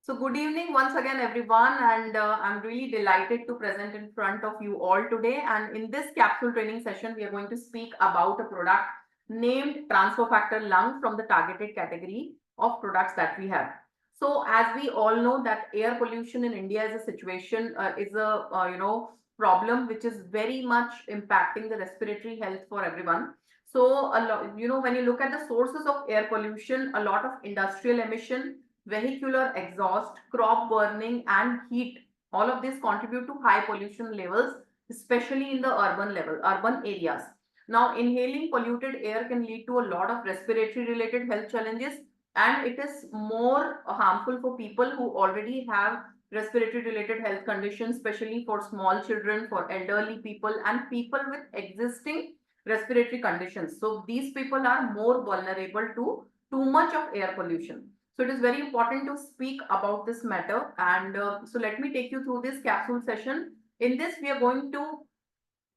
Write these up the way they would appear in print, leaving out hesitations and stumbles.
So good evening once again, everyone, and I'm really delighted to present in front of you all today. And in this capsule training session, we are going to speak about a product named Transfer Factor Lung from the targeted category of products that we have. So as we all know that air pollution in India is a situation, is a problem which is very much impacting the respiratory health for everyone. So when you look at the sources of air pollution, a lot of industrial emission, vehicular exhaust, crop burning, and heat. All of this contribute to high pollution levels, especially in the urban areas. Now, inhaling polluted air can lead to a lot of respiratory related health challenges, and it is more harmful for people who already have respiratory related health conditions, especially for small children, for elderly people, and people with existing respiratory conditions. So, these people are more vulnerable to too much of air pollution. So it is very important to speak about this matter. And so let me take you through this capsule session. In this, we are going to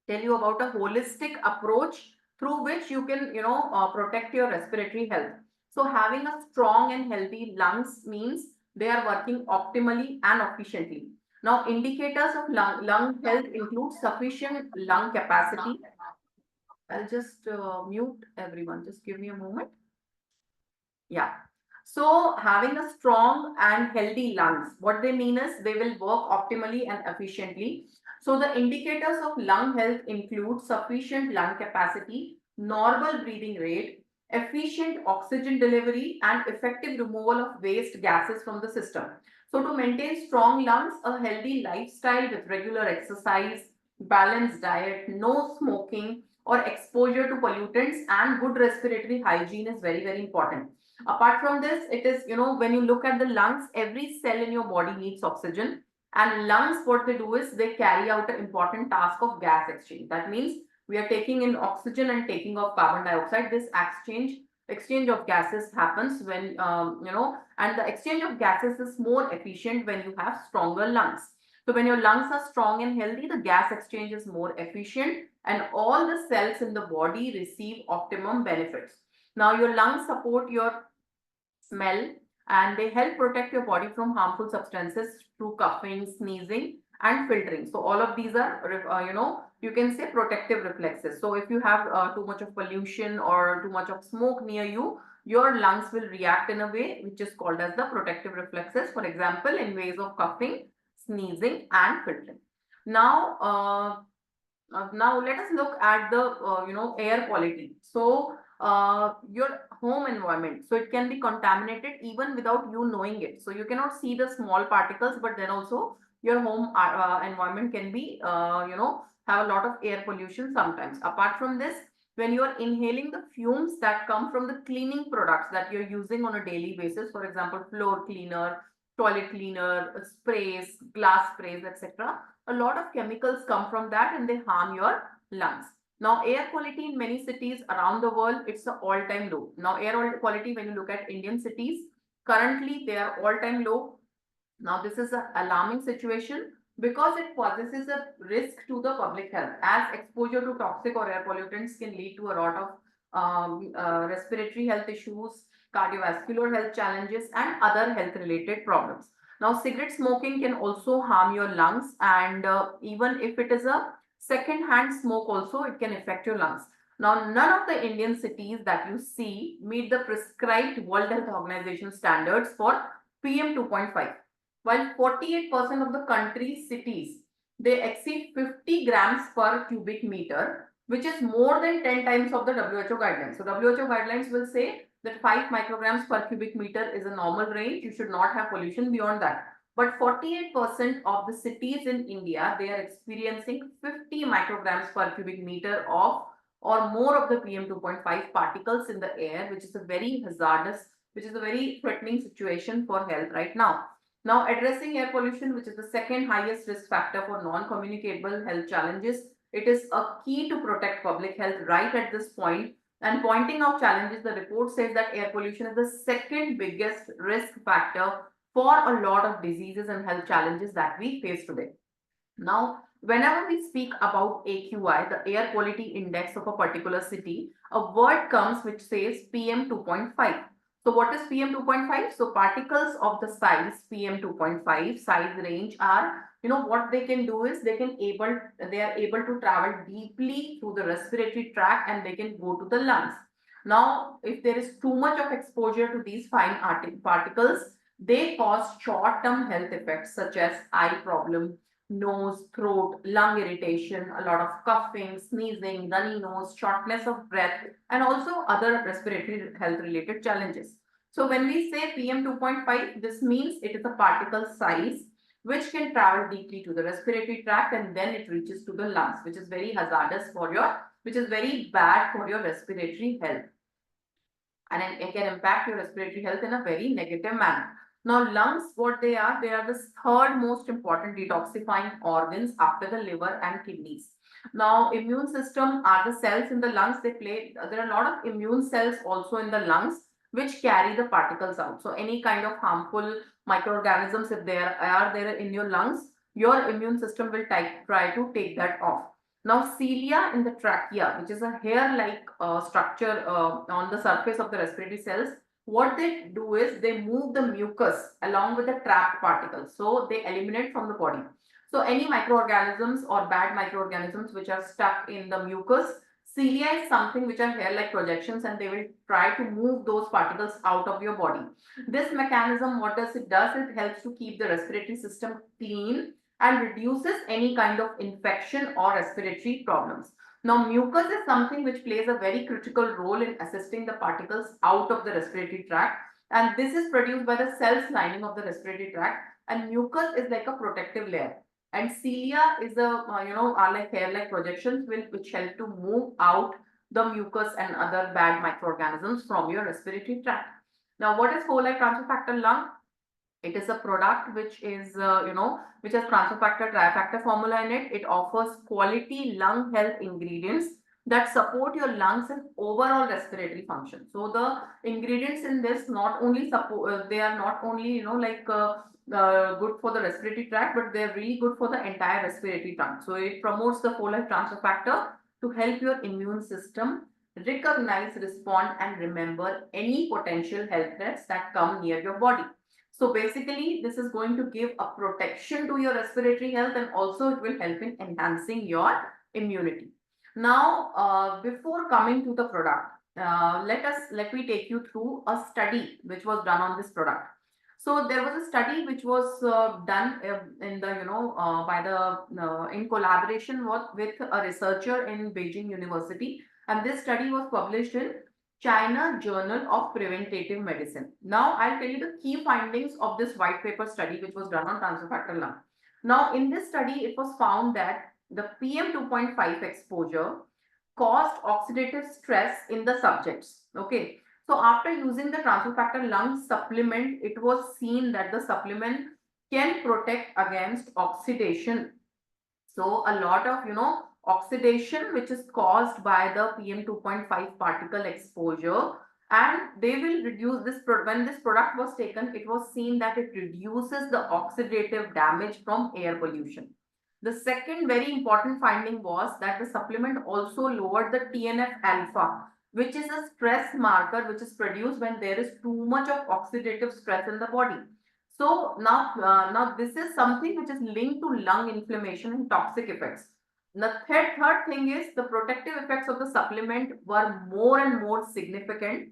tell you about a holistic approach through which you can, protect your respiratory health. So having a strong and healthy lungs means they are working optimally and efficiently. Now, indicators of lung health include sufficient lung capacity. I'll just mute everyone. Just give me a moment. Yeah. So having a strong and healthy lungs, what they mean is they will work optimally and efficiently. So the indicators of lung health include sufficient lung capacity, normal breathing rate, efficient oxygen delivery, and effective removal of waste gases from the system. So to maintain strong lungs, a healthy lifestyle with regular exercise, balanced diet, no smoking or exposure to pollutants, and good respiratory hygiene is very, very important. Apart from this, it is, when you look at the lungs, every cell in your body needs oxygen. And lungs, what they do is they carry out an important task of gas exchange. That means we are taking in oxygen and taking off carbon dioxide. This exchange of gases happens when, and the exchange of gases is more efficient when you have stronger lungs. So when your lungs are strong and healthy, the gas exchange is more efficient and all the cells in the body receive optimum benefits. Now, your lungs support your smell, and they help protect your body from harmful substances through coughing, sneezing, and filtering. So all of these are, you can say protective reflexes. So if you have too much of pollution or too much of smoke near you, your lungs will react in a way which is called as the protective reflexes. For example, in ways of coughing, sneezing, and filtering. Now, now let us look at the air quality. So your home environment, so it can be contaminated even without you knowing it. So you cannot see the small particles, but then also your home environment can be have a lot of air pollution sometimes. Apart from this, when you are inhaling the fumes that come from the cleaning products that you're using on a daily basis, for example, floor cleaner, toilet cleaner, sprays, glass sprays, etc., a lot of chemicals come from that and they harm your lungs. Now, air quality in many cities around the world, it's an all-time low. Now, air quality, when you look at Indian cities, currently they are all-time low. Now, this is an alarming situation because it possesses a risk to the public health, as exposure to toxic or air pollutants can lead to a lot of respiratory health issues, cardiovascular health challenges, and other health-related problems. Now, cigarette smoking can also harm your lungs, and even if it is a second-hand smoke, also it can affect your lungs. Now, none of the Indian cities that you see meet the prescribed World Health Organization standards for PM 2.5. While 48% of the country's cities, they exceed 50 grams per cubic meter, which is more than 10 times of the WHO guidelines. So WHO guidelines will say that 5 micrograms per cubic meter is a normal range. You should not have pollution beyond that. But 48% of the cities in India, they are experiencing 50 micrograms per cubic meter of or more of the PM 2.5 particles in the air, which is a very hazardous, which is a very threatening situation for health right now. Now, addressing air pollution, which is the second highest risk factor for non-communicable health challenges, it is a key to protect public health right at this point. And pointing out challenges, the report says that air pollution is the second biggest risk factor for a lot of diseases and health challenges that we face today. Now, whenever we speak about AQI, the air quality index of a particular city, a word comes which says PM 2.5. So what is PM 2.5? So particles of the size PM 2.5 size range are, what they can do is they are able to travel deeply through the respiratory tract and they can go to the lungs. Now, if there is too much of exposure to these fine particles, they cause short-term health effects such as eye problem, nose, throat, lung irritation, a lot of coughing, sneezing, runny nose, shortness of breath, and also other respiratory health related challenges. So when we say PM 2.5, this means it is a particle size which can travel deeply to the respiratory tract and then it reaches to the lungs, which is very hazardous which is very bad for your respiratory health. And it can impact your respiratory health in a very negative manner. Now, lungs, what they are the third most important detoxifying organs after the liver and kidneys. Now, immune system are the cells in the lungs. There are a lot of immune cells also in the lungs which carry the particles out. So, any kind of harmful microorganisms, if there are there in your lungs, your immune system will try to take that off. Now, cilia in the trachea, which is a hair-like structure on the surface of the respiratory cells, what they do is they move the mucus along with the trapped particles. So they eliminate from the body. So any microorganisms or bad microorganisms which are stuck in the mucus, cilia is something which are hair-like projections and they will try to move those particles out of your body. This mechanism, what does? It helps to keep the respiratory system clean and reduces any kind of infection or respiratory problems. Now, mucus is something which plays a very critical role in assisting the particles out of the respiratory tract, and this is produced by the cells lining of the respiratory tract, and mucus is like a protective layer. And cilia is are like hair-like projections which help to move out the mucus and other bad microorganisms from your respiratory tract. Now, what is whole life transfer factor lung? It is a product which is, which has transfer factor trifactor formula in it. It offers quality lung health ingredients that support your lungs and overall respiratory function. So the ingredients in this not only support, they are not only, good for the respiratory tract, but they're really good for the entire respiratory tract. So it promotes the whole life transfer factor to help your immune system recognize, respond, and remember any potential health threats that come near your body. So basically, this is going to give a protection to your respiratory health and also it will help in enhancing your immunity. Now, before coming to the product, let me take you through a study which was done on this product. So there was a study which was done in the by the in collaboration with a researcher in Beijing University, and this study was published in China Journal of Preventative Medicine. Now, I'll tell you the key findings of this white paper study which was done on transfer factor lung. Now, in this study, it was found that the PM 2.5 exposure caused oxidative stress in the subjects. Okay. So, after using the transfer factor lung supplement, it was seen that the supplement can protect against oxidation. So, a lot of, oxidation which is caused by the PM 2.5 particle exposure, and they will reduce this. When this product was taken, it was seen that it reduces the oxidative damage from air pollution. The second very important finding was that the supplement also lowered the TNF alpha, which is a stress marker which is produced when there is too much of oxidative stress in the body. So now this is something which is linked to lung inflammation and toxic effects. The third thing is the protective effects of the supplement were more and more significant,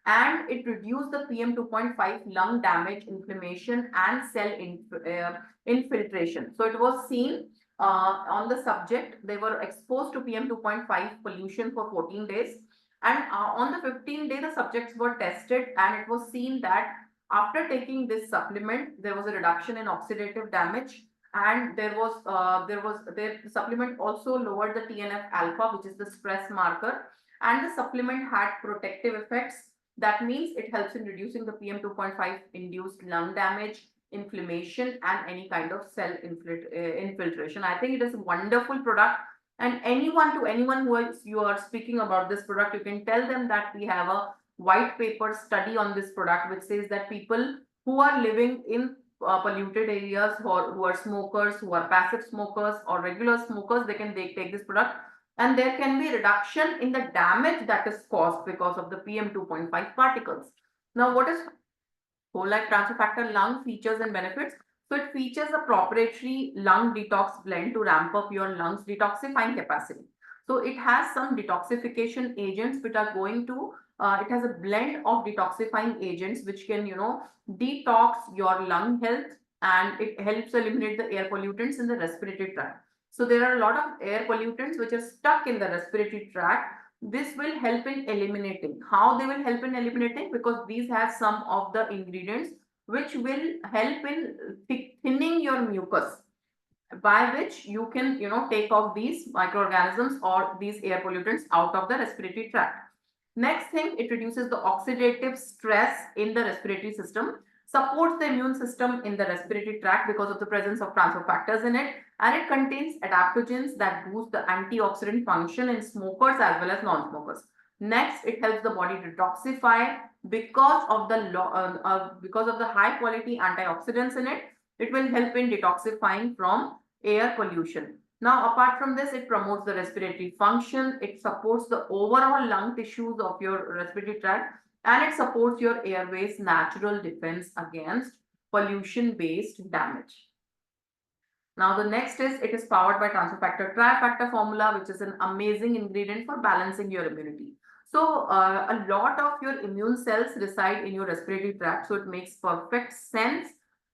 and it reduced the PM 2.5 lung damage, inflammation, and cell infiltration. So it was seen on the subject, they were exposed to PM 2.5 pollution for 14 days. And on the 15th day, the subjects were tested, and it was seen that after taking this supplement, there was a reduction in oxidative damage, and the supplement also lowered the TNF alpha, which is the stress marker, and the supplement had protective effects. That means it helps in reducing the PM 2.5 induced lung damage, inflammation, and any kind of cell infiltration. I think it is a wonderful product. And anyone who you are speaking about this product, you can tell them that we have a white paper study on this product, which says that people who are living in polluted areas, who are smokers, who are passive smokers or regular smokers, they take this product, and there can be reduction in the damage that is caused because of the PM 2.5 particles. Now, what is whole life transfer factor lung features and benefits? So it features a proprietary lung detox blend to ramp up your lungs detoxifying capacity. So it has some detoxification agents which are going to, it has a blend of detoxifying agents which can, detox your lung health, and it helps eliminate the air pollutants in the respiratory tract. So there are a lot of air pollutants which are stuck in the respiratory tract. This will help in eliminating. How they will help in eliminating? Because these have some of the ingredients which will help in thinning your mucus, by which you can, take off these microorganisms or these air pollutants out of the respiratory tract. Next thing, it reduces the oxidative stress in the respiratory system, supports the immune system in the respiratory tract because of the presence of transfer factors in it, and it contains adaptogens that boost the antioxidant function in smokers as well as non-smokers. Next, it helps the body detoxify because of the high quality antioxidants in it. It will help in detoxifying from air pollution. Now, apart from this, it promotes the respiratory function, it supports the overall lung tissues of your respiratory tract, and it supports your airways' natural defense against pollution-based damage. Now, the next is it is powered by transfer factor trifactor formula, which is an amazing ingredient for balancing your immunity. So, a lot of your immune cells reside in your respiratory tract, so it makes perfect sense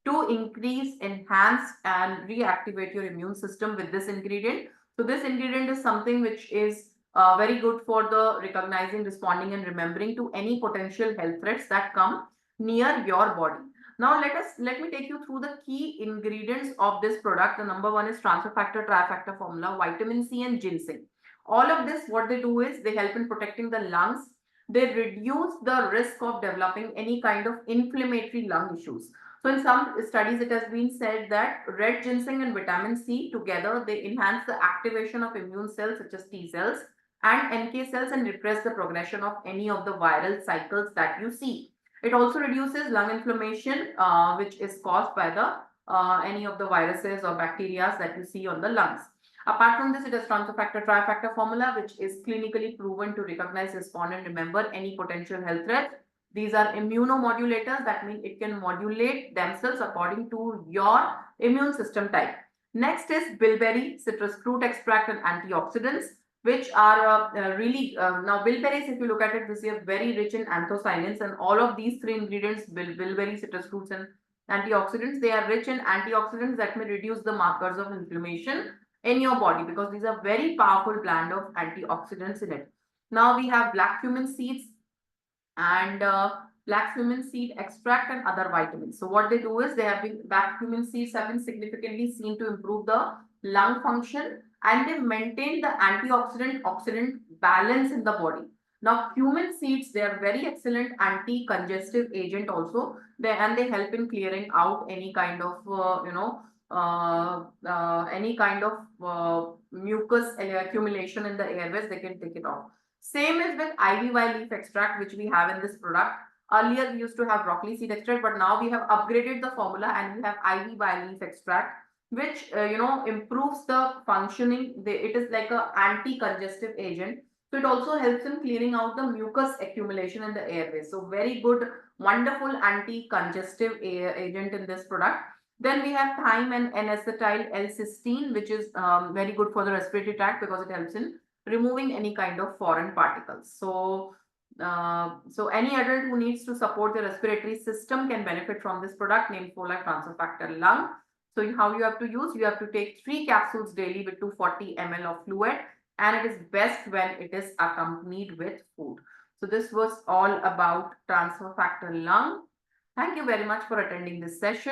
to increase, enhance, and reactivate your immune system with this ingredient. So, this ingredient is something which is very good for the recognizing, responding, and remembering to any potential health threats that come near your body. Now let me take you through the key ingredients of this product. The number one is transfer factor trifactor formula, vitamin C and ginseng. All of this, what they do is they help in protecting the lungs. They reduce the risk of developing any kind of inflammatory lung issues. So in some studies, it has been said that red ginseng and vitamin C together, they enhance the activation of immune cells such as T cells and NK cells and repress the progression of any of the viral cycles that you see. It also reduces lung inflammation, which is caused by the any of the viruses or bacteria that you see on the lungs. Apart from this, it has transfer factor trifactor formula, which is clinically proven to recognize, respond, and remember any potential health threats. These are immunomodulators. That means it can modulate themselves according to your immune system type. Next is bilberry, citrus fruit extract, and antioxidants, which are really now bilberries, if you look at it, this is very rich in anthocyanins, and all of these three ingredients, bilberry, citrus fruits, and antioxidants, they are rich in antioxidants that may reduce the markers of inflammation in your body, because these are very powerful blend of antioxidants in it. Now we have black cumin seeds and black cumin seed extract and other vitamins. So what they do is black cumin seeds have been significantly seen to improve the lung function, and they maintain the antioxidant-oxidant balance in the body. Now, cumin seeds, they are very excellent anti-congestive agent also. They help in clearing out any kind of mucus accumulation in the airways. They can take it off. Same is with IVY leaf extract, which we have in this product. Earlier, we used to have broccoli seed extract, but now we have upgraded the formula and we have IVY leaf extract, which improves the functioning. It is like a anti-congestive agent. So it also helps in clearing out the mucus accumulation in the airways. So very good, wonderful anti-congestive agent in this product. Then we have thyme and N-acetyl L-cysteine, which is very good for the respiratory tract because it helps in removing any kind of foreign particles. So any adult who needs to support the respiratory system can benefit from this product named Folate Transfer Factor Lung. So how you have to use? You have to take 3 capsules daily with 240 ml of fluid, and it is best when it is accompanied with food. So this was all about transfer factor lung. Thank you very much for attending this session.